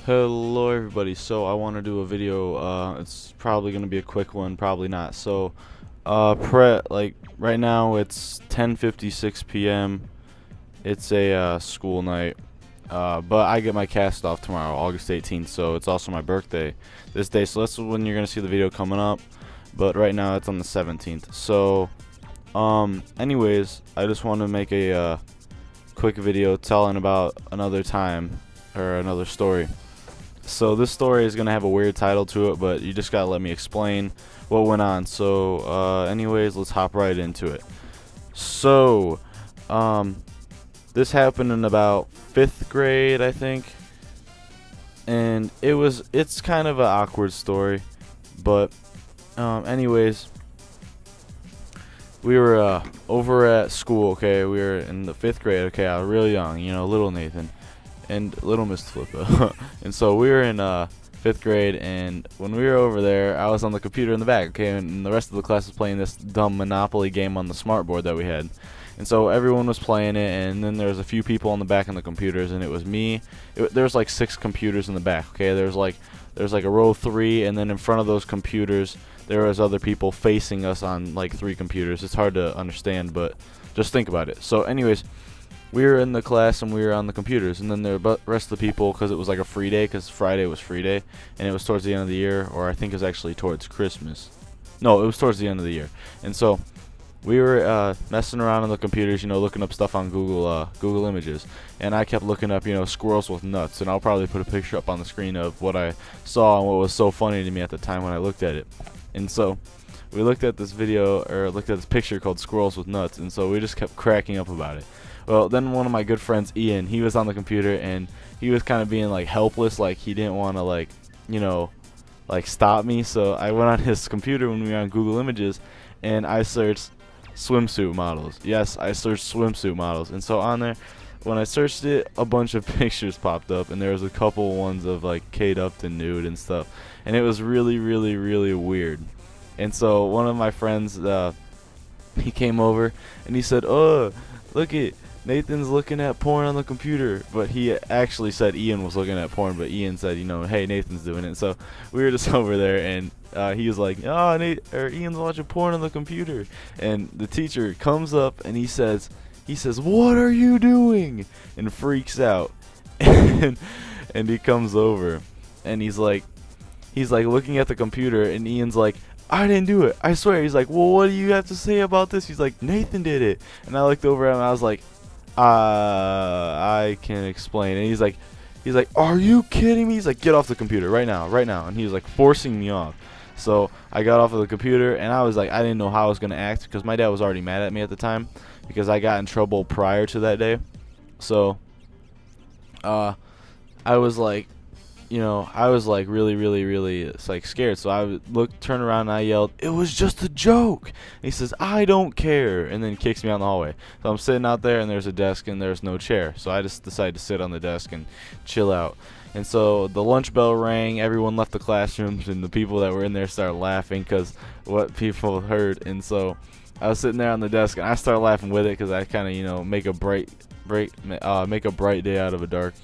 Hello everybody, so I want to do a video. It's probably going to be a quick one, probably not. So right now it's 10:56 p.m. It's a school night, but I get my cast off tomorrow, August 18th, so it's also my birthday this day, so that's when you're going to see the video coming up. But right now it's on the 17th. So anyways, I just want to make a quick video telling about another time or another story. So this story is gonna have a weird title to it, but you just gotta let me explain what went on. So anyways, let's hop right into it. So this happened in about 5th grade, I think, and it's kind of an awkward story, but anyways, we were over at school. Okay, we were in the 5th grade. Okay, I was real young, little Nathan and little Miss Flippa. And so we were in 5th grade, and when we were over there, I was on the computer in the back, okay, and the rest of the class was playing this dumb Monopoly game on the smart board that we had. And so everyone was playing it, and then there was a few people on the back on the computers, and it was me. There was like 6 computers in the back, okay. There's like a row 3, and then in front of those computers there was other people facing us on like 3 computers. It's hard to understand, but just think about it. So anyways, we were in the class and we were on the computers, and then the rest of the people, because it was like a free day, because Friday was free day, and it was towards the end of the year, or I think it was actually towards Christmas. No, it was towards the end of the year. And so we were messing around on the computers, looking up stuff on Google Images, and I kept looking up, squirrels with nuts, and I'll probably put a picture up on the screen of what I saw and what was so funny to me at the time when I looked at it. And so we looked at this video, or looked at this picture called Squirrels with Nuts, and so we just kept cracking up about it. Well, then one of my good friends, Ian, he was on the computer, and he was kind of being like helpless, like he didn't want to stop me. So I went on his computer when we were on Google Images, and I searched swimsuit models. Yes, I searched swimsuit models, and so on there, when I searched it, a bunch of pictures popped up, and there was a couple ones of like Kate Upton nude and stuff, and it was really, really, really weird. And so one of my friends, he came over and he said, "Oh, look it, Nathan's looking at porn on the computer." But he actually said Ian was looking at porn, but Ian said, "Hey, Nathan's doing it." So we were just over there, and he was like, "Oh, Ian's watching porn on the computer." And the teacher comes up and he says, "What are you doing?" and freaks out. and he comes over and he's like looking at the computer, and Ian's like, "I didn't do it, I swear." He's like, "Well, what do you have to say about this?" He's like, "Nathan did it." And I looked over at him and I was like, I can explain. And he's like, "Are you kidding me?" He's like, "Get off the computer right now." And he was like forcing me off. So I got off of the computer, and I was like, I didn't know how I was going to act, because my dad was already mad at me at the time because I got in trouble prior to that day. So I was like, really, really, really scared. So I turned around and I yelled, "It was just a joke." And he says, "I don't care," and then kicks me out in the hallway. So I'm sitting out there, and there's a desk and there's no chair. So I just decided to sit on the desk and chill out. And so the lunch bell rang, everyone left the classrooms, and the people that were in there started laughing because what people heard. And so I was sitting there on the desk, and I started laughing with it, because I kind of, make a bright day out of a dark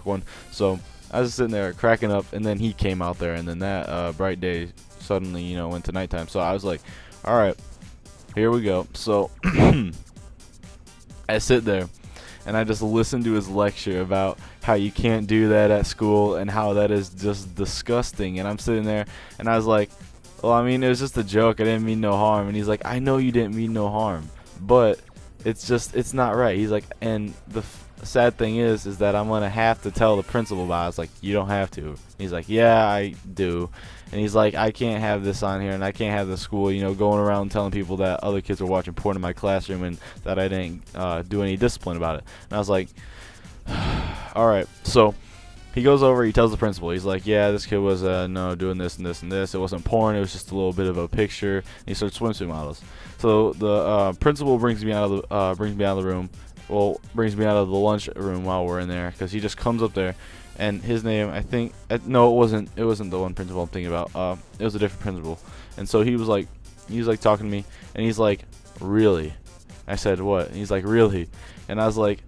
one. So I was just sitting there cracking up, and then he came out there, and then that bright day suddenly, went to nighttime. So I was like, all right, here we go. So I sit there, and I just listen to his lecture about how you can't do that at school and how that is just disgusting. And I'm sitting there, and I was like, well, I mean, it was just a joke. I didn't mean no harm. And he's like, "I know you didn't mean no harm, but it's not right." He's like, and the sad thing is that I'm gonna have to tell the principal about it. I was like, "You don't have to." He's like, "Yeah, I do." And he's like, "I can't have this on here, and I can't have the school, going around telling people that other kids are watching porn in my classroom and that I didn't do any discipline about it." And I was like, all right. So he goes over, he tells the principal. He's like, "Yeah, this kid was doing this and this and this. It wasn't porn. It was just a little bit of a picture." And he starts swimsuit models. So the principal brings me out of the room. Well, brings me out of the lunch room while we're in there, because he just comes up there, and his name, I think, no, it wasn't the one principal I'm thinking about. It was a different principal. And so he was like talking to me, and he's like, "Really?" I said, "What?" And he's like, "Really?" And I was like,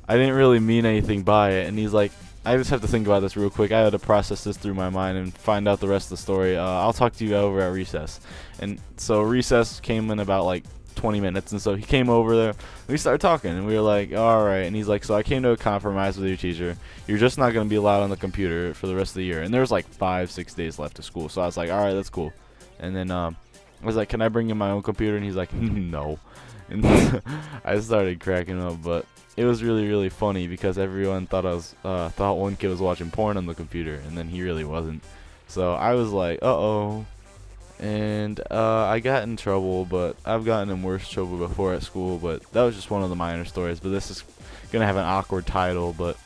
I didn't really mean anything by it. And he's like, I just have to think about this real quick. I had to process this through my mind and find out the rest of the story. I'll talk to you over at recess. And so recess came in about like 20 minutes, and so he came over there. We started talking, and we were like, all right. And he's like, so I came to a compromise with your teacher. You're just not going to be allowed on the computer for the rest of the year. And there was like 5-6 days left of school. So I was like, all right, that's cool. And then I was like, can I bring in my own computer? And he's like, no. And I started cracking up, but it was really, really funny because everyone thought thought one kid was watching porn on the computer, and then he really wasn't. So I was like, uh-oh. And I got in trouble, but I've gotten in worse trouble before at school, but that was just one of the minor stories. But this is going to have an awkward title, but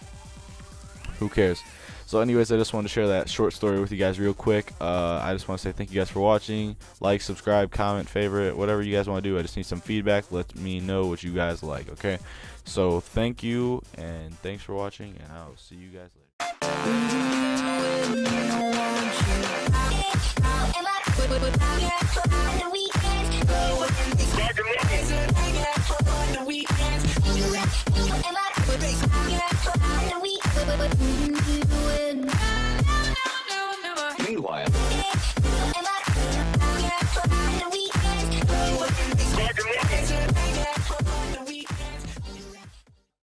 who cares? So anyways, I just wanted to share that short story with you guys real quick. I just want to say thank you guys for watching. Like, subscribe, comment, favorite, whatever you guys want to do. I just need some feedback. Let me know what you guys like, okay? So thank you, and thanks for watching, and I'll see you guys later.